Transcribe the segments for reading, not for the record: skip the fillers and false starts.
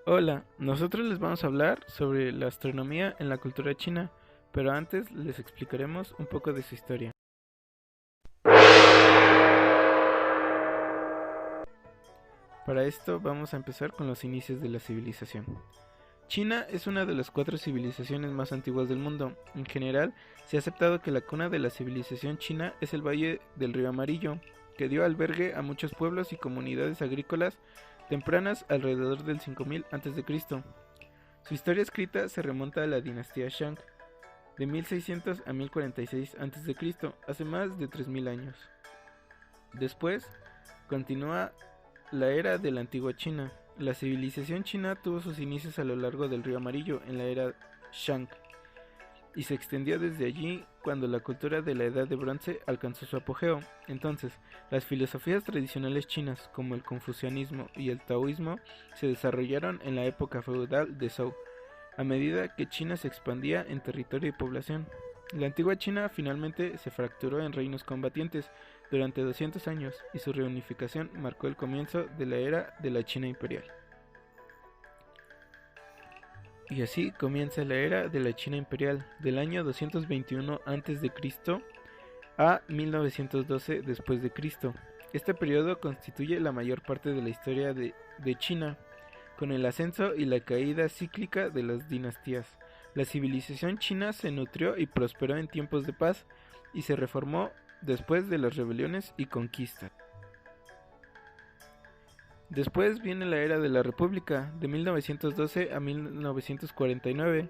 Hola, nosotros les vamos a hablar sobre la astronomía en la cultura china, pero antes les explicaremos un poco de su historia. Para esto vamos a empezar con los inicios de la civilización. China es una de las 4 civilizaciones más antiguas del mundo. En general, se ha aceptado que la cuna de la civilización china es el Valle del Río Amarillo, que dio albergue a muchos pueblos y comunidades agrícolas tempranas alrededor del 5000 a.C. Su historia escrita se remonta a la dinastía Shang, de 1600 a 1046 a.C., hace más de 3000 años. Después, continúa la era de la antigua China. La civilización china tuvo sus inicios a lo largo del río Amarillo en la era Shang y se extendió desde allí cuando la cultura de la Edad de Bronce alcanzó su apogeo. Entonces, las filosofías tradicionales chinas como el confucianismo y el taoísmo se desarrollaron en la época feudal de Zhou, a medida que China se expandía en territorio y población. La antigua China finalmente se fracturó en reinos combatientes durante 200 años y su reunificación marcó el comienzo de la era de la China imperial. Y así comienza la era de la China imperial, del año 221 a.C. a 1912 después de Cristo. Este periodo constituye la mayor parte de la historia de China, con el ascenso y la caída cíclica de las dinastías. La civilización china se nutrió y prosperó en tiempos de paz y se reformó después de las rebeliones y conquistas. Después viene la era de la República, de 1912 a 1949.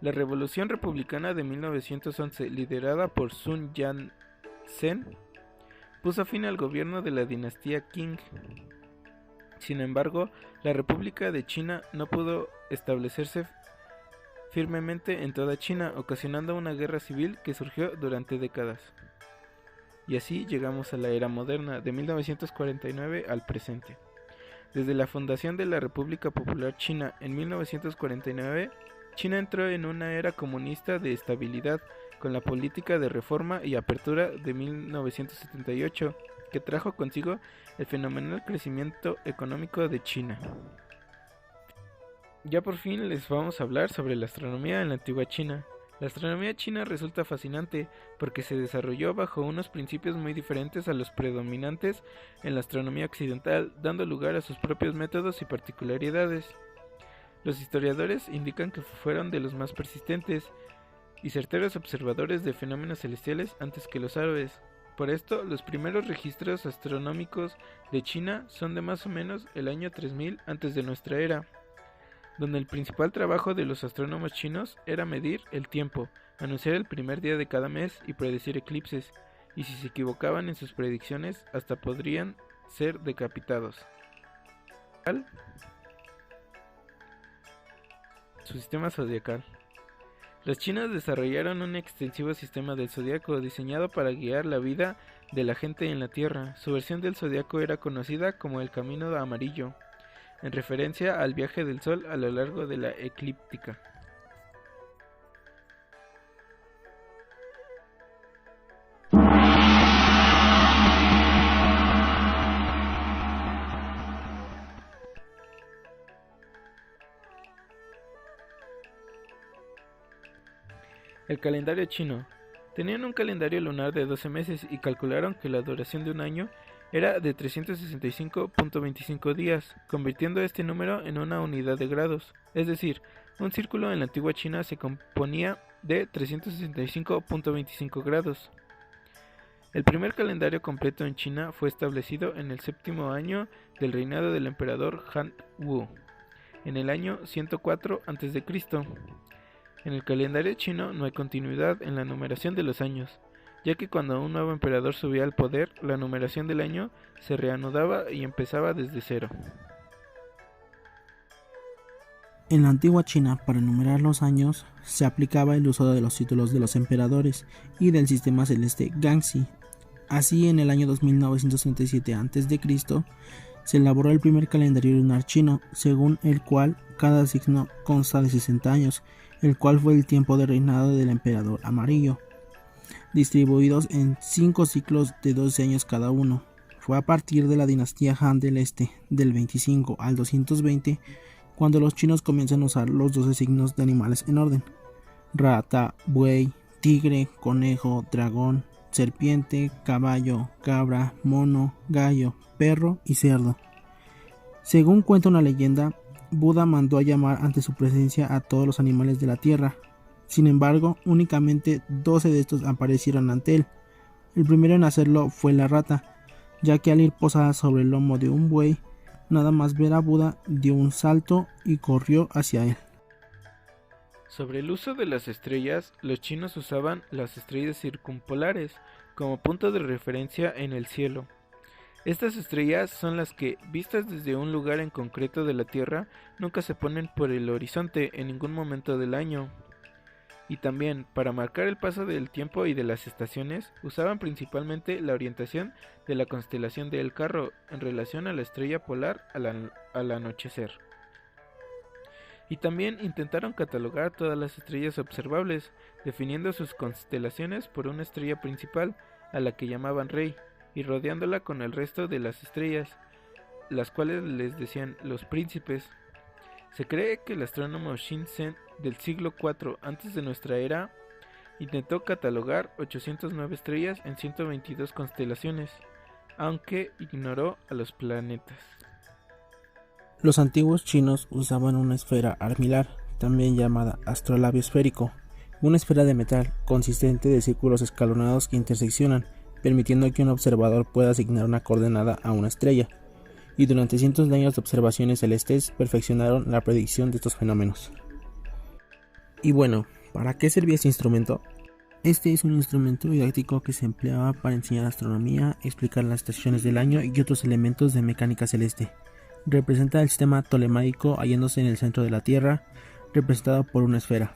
La Revolución Republicana de 1911, liderada por Sun Yat-sen, puso fin al gobierno de la dinastía Qing. Sin embargo, la República de China no pudo establecerse firmemente en toda China, ocasionando una guerra civil que surgió durante décadas. Y así llegamos a la era moderna, de 1949 al presente. Desde la fundación de la República Popular China en 1949, China entró en una era comunista de estabilidad con la política de reforma y apertura de 1978, que trajo consigo el fenomenal crecimiento económico de China. Ya por fin les vamos a hablar sobre la astronomía en la antigua China. La astronomía china resulta fascinante porque se desarrolló bajo unos principios muy diferentes a los predominantes en la astronomía occidental, dando lugar a sus propios métodos y particularidades. Los historiadores indican que fueron de los más persistentes y certeros observadores de fenómenos celestiales antes que los árabes. Por esto, los primeros registros astronómicos de China son de más o menos el año 3000 antes de nuestra era, donde el principal trabajo de los astrónomos chinos era medir el tiempo, anunciar el primer día de cada mes y predecir eclipses, y si se equivocaban en sus predicciones hasta podrían ser decapitados. Su sistema zodiacal. Los chinos desarrollaron un extensivo sistema del zodiaco diseñado para guiar la vida de la gente en la Tierra. Su versión del zodiaco era conocida como el Camino Amarillo, en referencia al viaje del Sol a lo largo de la eclíptica. El calendario chino. Tenían un calendario lunar de 12 meses y calcularon que la duración de un año era de 365.25 días, convirtiendo este número en una unidad de grados. Es decir, un círculo en la antigua China se componía de 365.25 grados. El primer calendario completo en China fue establecido en el 7º año del reinado del emperador Han Wu, en el año 104 a.C. En el calendario chino no hay continuidad en la numeración de los años, ya que cuando un nuevo emperador subía al poder, la numeración del año se reanudaba y empezaba desde cero. En la antigua China, para numerar los años, se aplicaba el uso de los títulos de los emperadores y del sistema celeste Gangxi. Así, en el año 2937 a.C., se elaboró el primer calendario lunar chino, según el cual cada signo consta de 60 años, el cual fue el tiempo de reinado del emperador amarillo, distribuidos en 5 ciclos de 12 años cada uno. Fue a partir de la dinastía Han del Este, del 25 al 220, cuando los chinos comienzan a usar los 12 signos de animales en orden: rata, buey, tigre, conejo, dragón, serpiente, caballo, cabra, mono, gallo, perro y cerdo. Según cuenta una leyenda, Buda mandó a llamar ante su presencia a todos los animales de la tierra. Sin embargo, únicamente 12 de estos aparecieron ante él. El primero en hacerlo fue la rata, ya que al ir posada sobre el lomo de un buey, nada más ver a Buda dio un salto y corrió hacia él. Sobre el uso de las estrellas, los chinos usaban las estrellas circumpolares como punto de referencia en el cielo. Estas estrellas son las que, vistas desde un lugar en concreto de la Tierra, nunca se ponen por el horizonte en ningún momento del año. Y también, para marcar el paso del tiempo y de las estaciones, usaban principalmente la orientación de la constelación de El Carro en relación a la estrella polar al anochecer. Y también intentaron catalogar todas las estrellas observables, definiendo sus constelaciones por una estrella principal, a la que llamaban Rey, y rodeándola con el resto de las estrellas, las cuales les decían los príncipes. Se cree que el astrónomo Shinzen del siglo IV antes de nuestra era intentó catalogar 809 estrellas en 122 constelaciones, aunque ignoró a los planetas. Los antiguos chinos usaban una esfera armilar, también llamada astrolabio esférico, una esfera de metal consistente de círculos escalonados que interseccionan, permitiendo que un observador pueda asignar una coordenada a una estrella, y durante cientos de años de observaciones celestes perfeccionaron la predicción de estos fenómenos. Y bueno, ¿para qué servía este instrumento? Este es un instrumento didáctico que se empleaba para enseñar astronomía, explicar las estaciones del año y otros elementos de mecánica celeste. Representa el sistema tolemaico hallándose en el centro de la Tierra, representado por una esfera.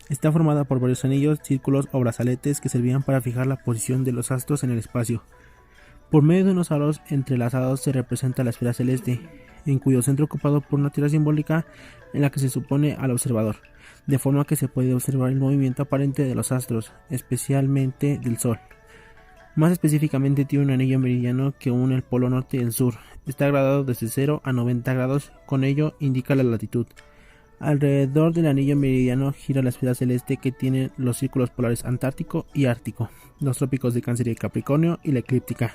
Está formada por varios anillos, círculos o brazaletes que servían para fijar la posición de los astros en el espacio. Por medio de unos aros entrelazados se representa la esfera celeste, en cuyo centro ocupado por una tierra simbólica en la que se supone al observador, de forma que se puede observar el movimiento aparente de los astros, especialmente del Sol. Más específicamente tiene un anillo meridiano que une el polo norte y el sur. Está gradado desde 0 a 90 grados, con ello indica la latitud. Alrededor del anillo meridiano gira la esfera celeste que tiene los círculos polares antártico y ártico, los trópicos de Cáncer y Capricornio y la eclíptica.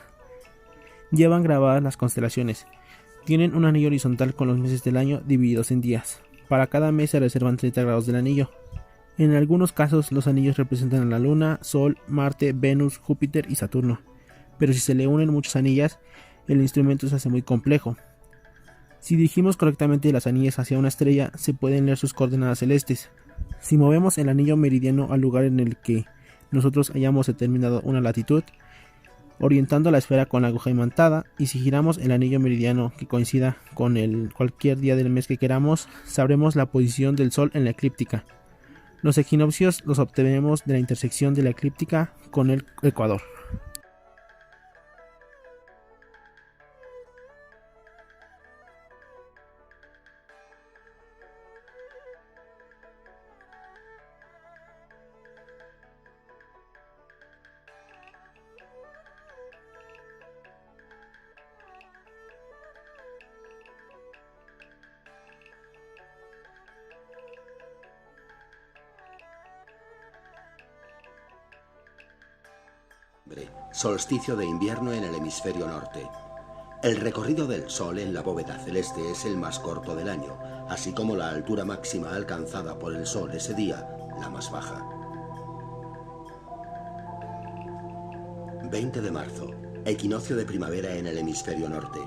Llevan grabadas las constelaciones. Tienen un anillo horizontal con los meses del año divididos en días. Para cada mes se reservan 30 grados del anillo. En algunos casos los anillos representan a la Luna, Sol, Marte, Venus, Júpiter y Saturno. Pero si se le unen muchas anillas, el instrumento se hace muy complejo. Si dirigimos correctamente las anillas hacia una estrella, se pueden leer sus coordenadas celestes. Si movemos el anillo meridiano al lugar en el que nosotros hayamos determinado una latitud, orientando la esfera con la aguja imantada, y si giramos el anillo meridiano que coincida con cualquier día del mes que queramos, sabremos la posición del Sol en la eclíptica. Los equinoccios los obtenemos de la intersección de la eclíptica con el ecuador. Solsticio de invierno en el hemisferio norte. El recorrido del Sol en la bóveda celeste es el más corto del año, así como la altura máxima alcanzada por el Sol ese día, la más baja. 20 de marzo, equinoccio de primavera en el hemisferio norte.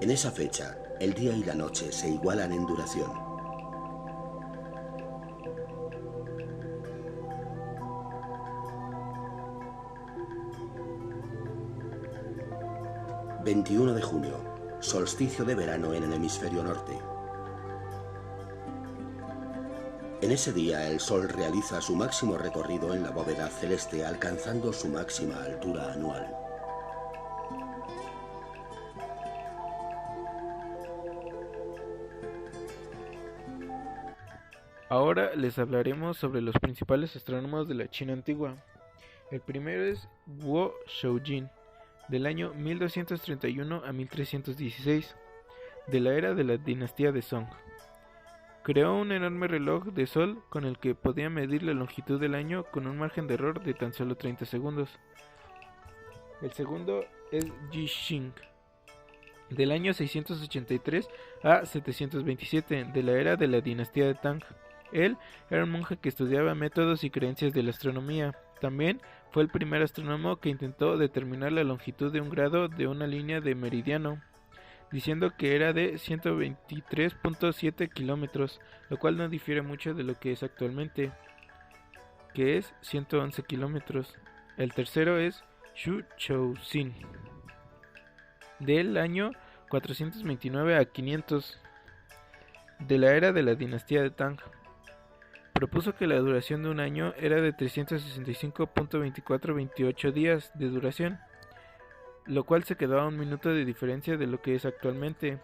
En esa fecha, el día y la noche se igualan en duración. 21 de junio, solsticio de verano en el hemisferio norte. En ese día el Sol realiza su máximo recorrido en la bóveda celeste, alcanzando su máxima altura anual. Ahora les hablaremos sobre los principales astrónomos de la China antigua. El primero es Guo Shoujin, del año 1231 a 1316. de la era de la dinastía de Song. Creó un enorme reloj de sol con el que podía medir la longitud del año con un margen de error de tan solo 30 segundos. El segundo es Ji-Xing, del año 683 a 727, de la era de la dinastía de Tang. Él era un monje que estudiaba métodos y creencias de la astronomía. También fue el primer astrónomo que intentó determinar la longitud de un grado de una línea de meridiano, diciendo que era de 123.7 kilómetros, lo cual no difiere mucho de lo que es actualmente, que es 111 kilómetros. El tercero es Xu Chou-sin, del año 429 a 500, de la era de la dinastía de Tang. Propuso que la duración de un año era de 365.2428 días de duración, lo cual se quedó a un minuto de diferencia de lo que es actualmente.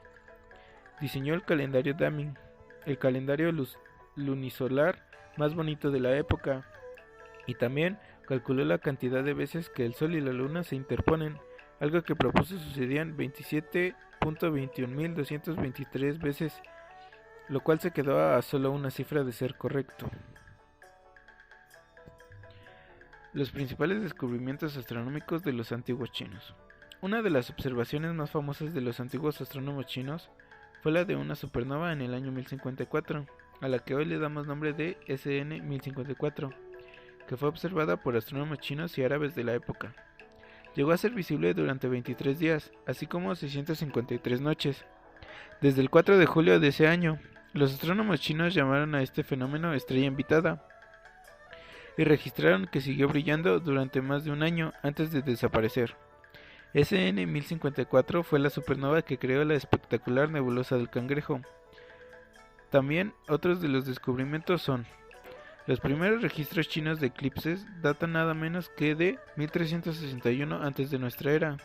Diseñó el calendario Damin, el calendario lunisolar más bonito de la época, y también calculó la cantidad de veces que el Sol y la Luna se interponen, algo que propuso sucedían 27.21223 veces, lo cual se quedó a solo una cifra de ser correcto. Los principales descubrimientos astronómicos de los antiguos chinos. Una de las observaciones más famosas de los antiguos astrónomos chinos fue la de una supernova en el año 1054, a la que hoy le damos nombre de SN 1054, que fue observada por astrónomos chinos y árabes de la época. Llegó a ser visible durante 23 días, así como 653 noches. Desde el 4 de julio de ese año, los astrónomos chinos llamaron a este fenómeno estrella invitada y registraron que siguió brillando durante más de un año antes de desaparecer. SN 1054 fue la supernova que creó la espectacular nebulosa del Cangrejo. También otros de los descubrimientos son: los primeros registros chinos de eclipses datan nada menos que de 1361 antes de nuestra era.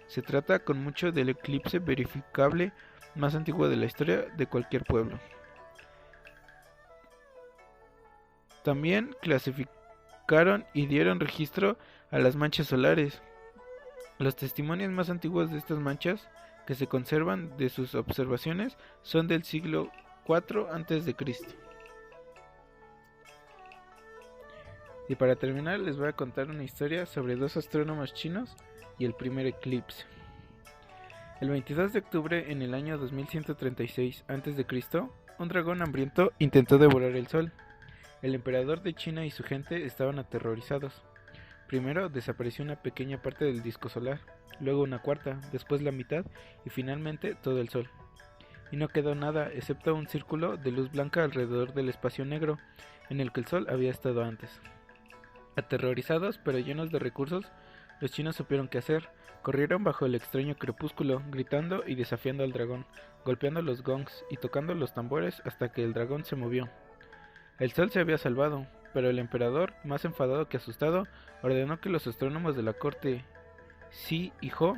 Se trata con mucho del eclipse verificable más antiguo de la historia de cualquier pueblo. También clasificaron y dieron registro a las manchas solares. Los testimonios más antiguos de estas manchas que se conservan de sus observaciones son del siglo IV a.C. Y para terminar les voy a contar una historia sobre dos astrónomos chinos y el primer eclipse. El 22 de octubre en el año 2136 a.C., un dragón hambriento intentó devorar el sol. El emperador de China y su gente estaban aterrorizados. Primero desapareció una pequeña parte del disco solar, luego una cuarta, después la mitad y finalmente todo el sol. Y no quedó nada excepto un círculo de luz blanca alrededor del espacio negro en el que el sol había estado antes. Aterrorizados pero llenos de recursos, los chinos supieron qué hacer. Corrieron bajo el extraño crepúsculo, gritando y desafiando al dragón, golpeando los gongs y tocando los tambores hasta que el dragón se movió. El sol se había salvado, pero el emperador, más enfadado que asustado, ordenó que los astrónomos de la corte Xi y Ho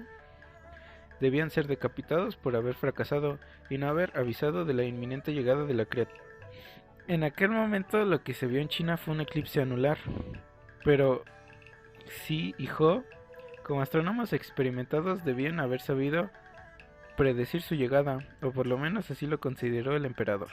debían ser decapitados por haber fracasado y no haber avisado de la inminente llegada de la criatura. En aquel momento lo que se vio en China fue un eclipse anular, pero Xi y Ho, como astrónomos experimentados, debían haber sabido predecir su llegada, o por lo menos así lo consideró el emperador.